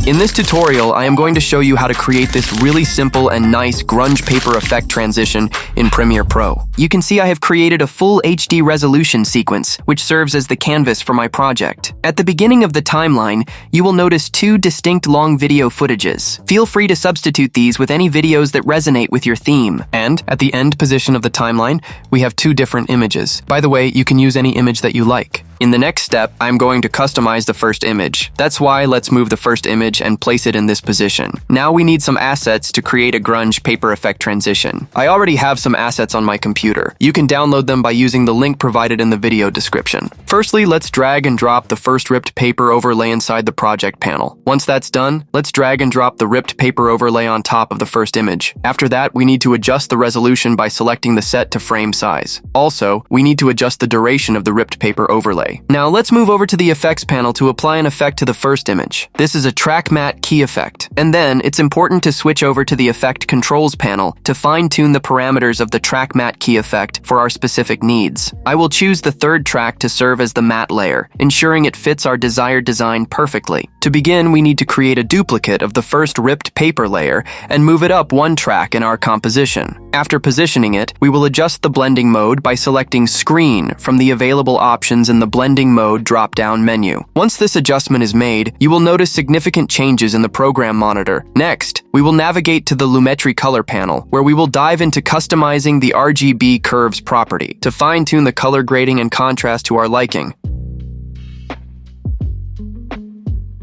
In this tutorial, I am going to show you how to create this really simple and nice grunge paper effect transition in Premiere Pro. You can see I have created a full HD resolution sequence, which serves as the canvas for my project. At the beginning of the timeline, you will notice two distinct long video footages. Feel free to substitute these with any videos that resonate with your theme. And at the end position of the timeline, we have two different images. By the way, you can use any image that you like. In the next step, I'm going to customize the first image. That's why let's move the first image and place it in this position. Now we need some assets to create a grunge paper effect transition. I already have some assets on my computer. You can download them by using the link provided in the video description. Firstly, let's drag and drop the first ripped paper overlay inside the project panel. Once that's done, let's drag and drop the ripped paper overlay on top of the first image. After that, we need to adjust the resolution by selecting the set to frame size. Also, we need to adjust the duration of the ripped paper overlay. Now let's move over to the effects panel to apply an effect to the first image. This is a track matte key effect. And then it's important to switch over to the effect controls panel to fine-tune the parameters of the track matte key effect for our specific needs. I will choose the third track to serve as the matte layer, ensuring it fits our desired design perfectly. To begin, we need to create a duplicate of the first ripped paper layer and move it up one track in our composition. After positioning it, we will adjust the blending mode by selecting Screen from the available options in the Blending Mode drop-down menu. Once this adjustment is made, you will notice significant changes in the program monitor. Next, we will navigate to the Lumetri color panel, where we will dive into customizing the RGB curves property to fine-tune the color grading and contrast to our liking.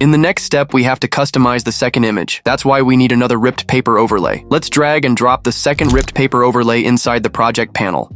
In the next step, we have to customize the second image. That's why we need another ripped paper overlay. Let's drag and drop the second ripped paper overlay inside the project panel.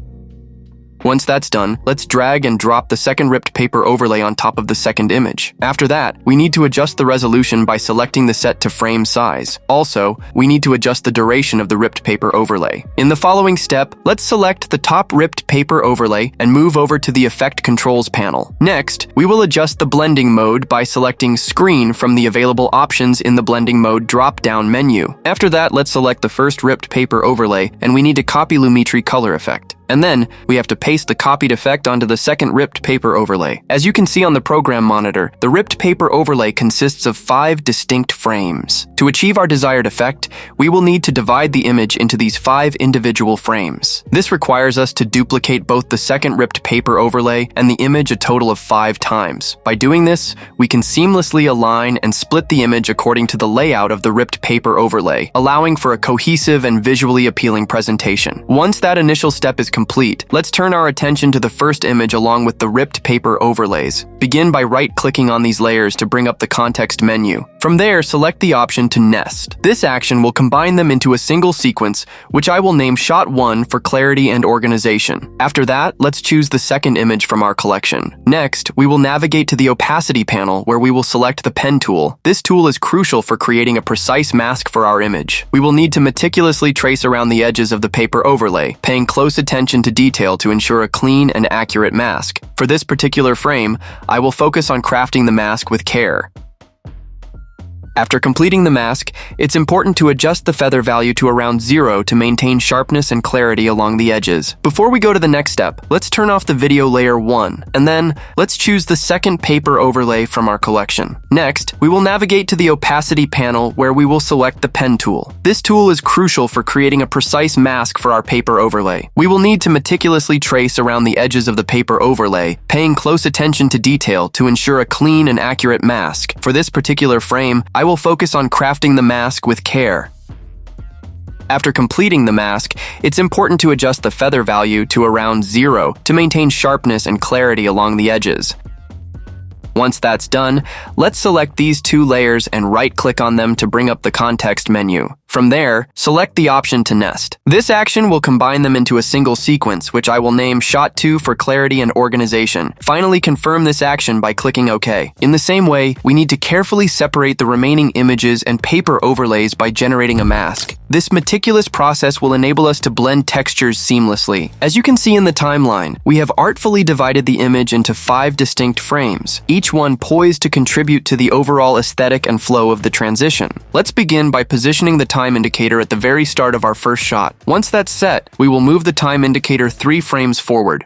Once that's done, let's drag and drop the second ripped paper overlay on top of the second image. After that, we need to adjust the resolution by selecting the set to frame size. Also, we need to adjust the duration of the ripped paper overlay. In the following step, let's select the top ripped paper overlay and move over to the Effect Controls panel. Next, we will adjust the blending mode by selecting Screen from the available options in the Blending Mode drop-down menu. After that, let's select the first ripped paper overlay, and we need to copy Lumetri color effect. And then, we have to paste the copied effect onto the second ripped paper overlay. As you can see on the program monitor, the ripped paper overlay consists of 5 distinct frames. To achieve our desired effect, we will need to divide the image into these 5 individual frames. This requires us to duplicate both the second ripped paper overlay and the image a total of 5 times. By doing this, we can seamlessly align and split the image according to the layout of the ripped paper overlay, allowing for a cohesive and visually appealing presentation. Once that initial step is complete, let's turn our attention to the first image along with the ripped paper overlays. Begin by right-clicking on these layers to bring up the context menu. From there, select the option to nest. This action will combine them into a single sequence, which I will name Shot 1 for clarity and organization. After that, let's choose the second image from our collection. Next, we will navigate to the opacity panel where we will select the pen tool. This tool is crucial for creating a precise mask for our image. We will need to meticulously trace around the edges of the paper overlay, paying close attention to detail to ensure a clean and accurate mask. For this particular frame, I will focus on crafting the mask with care. After completing the mask, it's important to adjust the feather value to around 0 to maintain sharpness and clarity along the edges. Before we go to the next step, let's turn off the video layer 1, and then let's choose the second paper overlay from our collection. Next, we will navigate to the opacity panel where we will select the pen tool. This tool is crucial for creating a precise mask for our paper overlay. We will need to meticulously trace around the edges of the paper overlay, paying close attention to detail to ensure a clean and accurate mask. For this particular frame, I will focus on crafting the mask with care. After completing the mask, it's important to adjust the feather value to around 0 to maintain sharpness and clarity along the edges. Once that's done, let's select these 2 layers and right-click on them to bring up the context menu. From there, select the option to nest. This action will combine them into a single sequence, which I will name Shot 2 for clarity and organization. Finally, confirm this action by clicking OK. In the same way, we need to carefully separate the remaining images and paper overlays by generating a mask. This meticulous process will enable us to blend textures seamlessly. As you can see in the timeline, we have artfully divided the image into 5 distinct frames, each one poised to contribute to the overall aesthetic and flow of the transition. Let's begin by positioning the time indicator at the very start of our first shot. Once that's set, we will move the time indicator 3 frames forward.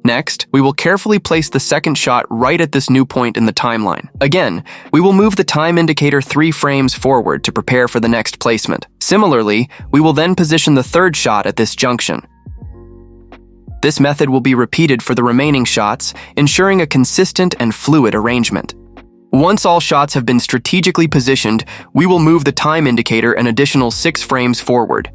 Next, we will carefully place the second shot right at this new point in the timeline. Again, we will move the time indicator 3 frames forward to prepare for the next placement. Similarly, we will then position the third shot at this junction. This method will be repeated for the remaining shots, ensuring a consistent and fluid arrangement. Once all shots have been strategically positioned, we will move the time indicator an additional 6 frames forward.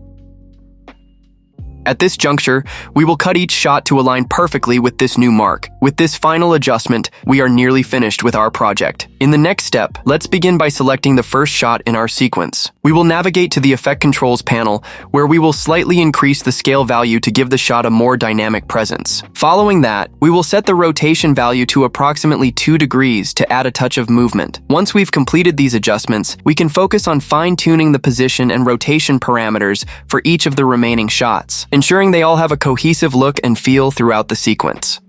At this juncture, we will cut each shot to align perfectly with this new mark. With this final adjustment, we are nearly finished with our project. In the next step, let's begin by selecting the first shot in our sequence. We will navigate to the Effect Controls panel, where we will slightly increase the scale value to give the shot a more dynamic presence. Following that, we will set the rotation value to approximately 2 degrees to add a touch of movement. Once we've completed these adjustments, we can focus on fine-tuning the position and rotation parameters for each of the remaining shots, ensuring they all have a cohesive look and feel throughout the sequence.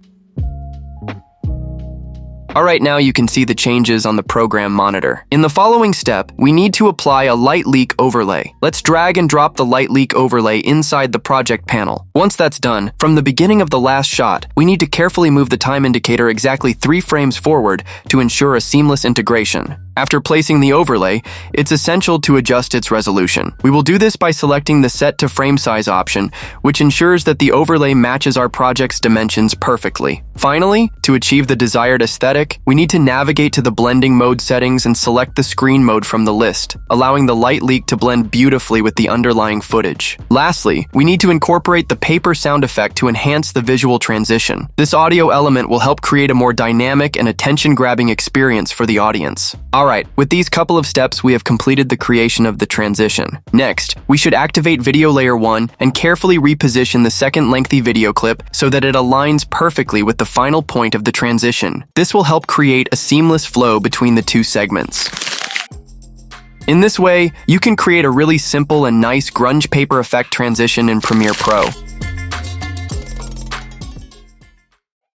Alright, now you can see the changes on the program monitor. In the following step, we need to apply a light leak overlay. Let's drag and drop the light leak overlay inside the project panel. Once that's done, from the beginning of the last shot, we need to carefully move the time indicator exactly 3 frames forward to ensure a seamless integration. After placing the overlay, it's essential to adjust its resolution. We will do this by selecting the Set to Frame Size option, which ensures that the overlay matches our project's dimensions perfectly. Finally, to achieve the desired aesthetic, we need to navigate to the blending mode settings and select the screen mode from the list, allowing the light leak to blend beautifully with the underlying footage. Lastly, we need to incorporate the paper sound effect to enhance the visual transition. This audio element will help create a more dynamic and attention-grabbing experience for the audience. Alright, with these couple of steps, we have completed the creation of the transition. Next, we should activate Video Layer 1 and carefully reposition the second lengthy video clip so that it aligns perfectly with the final point of the transition. This will help create a seamless flow between the two segments. In this way, you can create a really simple and nice grunge paper effect transition in Premiere Pro.